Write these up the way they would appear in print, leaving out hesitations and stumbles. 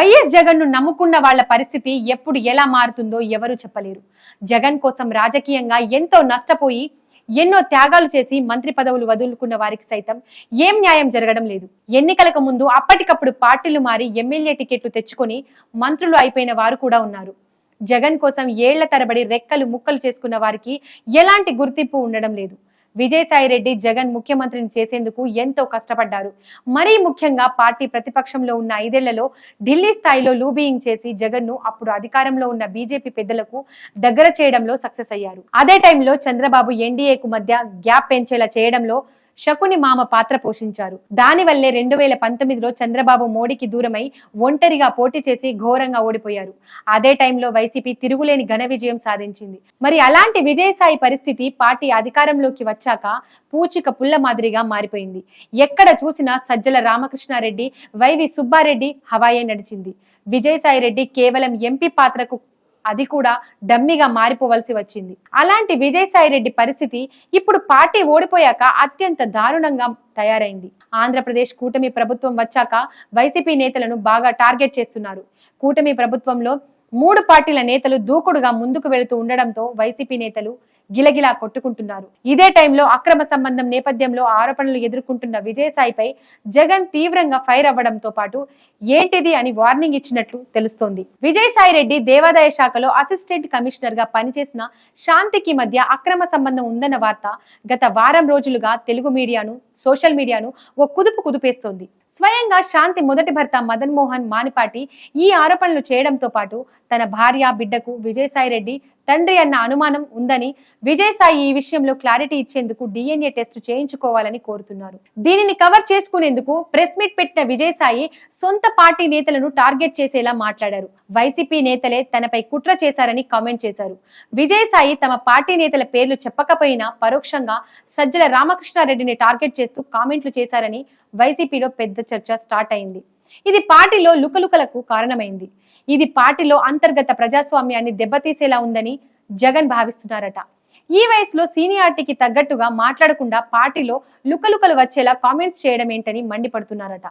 YS Jagan ను నమ్ముకున్న వాళ్ల పరిస్థితి ఎప్పుడు ఎలా మారుతుందో ఎవరు చెప్పలేరు. జగన్ కోసం రాజకీయంగా ఎంతో నష్టపోయి ఎన్నో త్యాగాలు చేసి మంత్రి పదవులు వదులుకున్న వారికి సైతం ఏం న్యాయం జరగడం లేదు. ఎన్నికలకు ముందు అప్పటికప్పుడు పార్టీలు మారి ఎమ్మెల్యే టికెట్లు తెచ్చుకొని మంత్రులు అయిపోయిన వారు కూడా ఉన్నారు. జగన్ కోసం ఏళ్ల తరబడి రెక్కలు ముక్కలు చేసుకున్న వారికి ఎలాంటి గుర్తింపు ఉండడం లేదు. విజయసాయిరెడ్డి జగన్ ముఖ్యమంత్రిని చేసేందుకు ఎంతో కష్టపడ్డారు. మరీ ముఖ్యంగా పార్టీ ప్రతిపక్షంలో ఉన్న 5 ఏళ్లలో ఢిల్లీ స్థాయిలో లూబియింగ్ చేసి జగన్ ను అప్పుడు అధికారంలో ఉన్న బీజేపీ పెద్దలకు దగ్గర చేయడంలో సక్సెస్ అయ్యారు. అదే టైంలో చంద్రబాబు ఎన్డీఏకు మధ్య గ్యాప్ పెంచేలా చేయడంలో శకుని మామ పాత్ర పోషించారు. దానివల్లే 2019లో చంద్రబాబు మోడీకి దూరమై ఒంటరిగా పోటీ చేసి ఘోరంగా ఓడిపోయారు. అదే టైంలో వైసీపీ తిరుగులేని ఘన విజయం సాధించింది. మరి అలాంటి విజయసాయి పరిస్థితి పార్టీ అధికారంలోకి వచ్చాక పూచిక పుల్ల మాదిరిగా మారిపోయింది. ఎక్కడ చూసినా సజ్జల రామకృష్ణారెడ్డి, వైవి సుబ్బారెడ్డి హవాయే నడిచింది. విజయసాయిరెడ్డి కేవలం ఎంపీ పాత్రకు అది కూడా డమ్మిగా మారిపోవలసి వచ్చింది. అలాంటి విజయసాయిరెడ్డి పరిస్థితి ఇప్పుడు పార్టీ ఓడిపోయాక అత్యంత దారుణంగా తయారైంది. ఆంధ్రప్రదేశ్ కూటమి ప్రభుత్వం వచ్చాక వైసీపీ నేతలను బాగా టార్గెట్ చేస్తున్నారు. కూటమి ప్రభుత్వంలో 3 పార్టీల నేతలు దూకుడుగా ముందుకు వెళుతూ ఉండడంతో వైసీపీ నేతలు గిలగిలా కొట్టుకుంటున్నారు. ఇదే టైంలో అక్రమ సంబంధం నేపథ్యంలో ఆరోపణలు ఎదుర్కొంటున్న విజయసాయిపై జగన్ తీవ్రంగా ఫైర్ అవ్వడంతో పాటు ఏంటిది అని వార్నింగ్ ఇచ్చినట్లు తెలుస్తోంది. విజయసాయిరెడ్డి దేవాదాయ శాఖలో అసిస్టెంట్ కమిషనర్ గా పనిచేసిన శాంతికి మధ్య అక్రమ సంబంధం ఉందన్న వార్త గత వారం రోజులుగా తెలుగు మీడియాను, సోషల్ మీడియాను ఓ కుదుపేస్తోంది. స్వయంగా శాంతి మొదటి భర్త మదన్ మోహన్ మానిపాటి ఈ ఆరోపణలు చేయడంతో పాటు తన భార్య, బిడ్డకు విజయసాయిరెడ్డి తండ్రి అన్న అనుమానం ఉందని విజయసాయి ఈ విషయంలో క్లారిటీ ఇచ్చేందుకు DNA టెస్ట్ చేయించుకోవాలని కోరుతున్నారు. దీనిని కవర్ చేసుకునేందుకు ప్రెస్ మీట్ పెట్టిన విజయసాయి సొంత పార్టీ నేతలను టార్గెట్ చేసేలా మాట్లాడారు. వైసీపీ నేతలే తనపై కుట్ర చేశారని కామెంట్ చేశారు. విజయసాయి తమ పార్టీ నేతల పేర్లు చెప్పకపోయినా పరోక్షంగా సజ్జల రామకృష్ణారెడ్డిని టార్గెట్ చేస్తూ కామెంట్లు చేశారని వైసీపీలో పెద్ద చర్చ స్టార్ట్ అయింది. ఇది పార్టీలో లుకలుకలకు కారణమైంది. ఇది పార్టీలో అంతర్గత ప్రజాస్వామ్యాన్ని దెబ్బతీసేలా ఉందని జగన్ భావిస్తున్నారట. ఈ వయసులో సీనియారిటీకి తగ్గట్టుగా మాట్లాడకుండా పార్టీలో లుకలుకలు వచ్చేలా కామెంట్స్ చేయడం ఏంటని మండిపడుతున్నారట.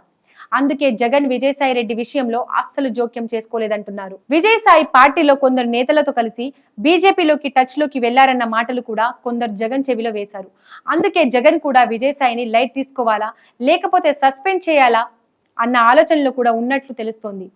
అందుకే జగన్ విజయసాయిరెడ్డి విషయంలో అస్సలు జోక్యం చేసుకోలేదంటున్నారు. విజయసాయి పార్టీలో కొందరు నేతలతో కలిసి బీజేపీలోకి టచ్ లోకి వెళ్లారన్న మాటలు కూడా కొందరు జగన్ చెవిలో వేశారు. అందుకే జగన్ కూడా విజయసాయిని లైట్ తీసుకోవాలా లేకపోతే సస్పెండ్ చేయాలా అన్న ఆలోచనలో కూడా ఉన్నట్లు తెలుస్తోంది.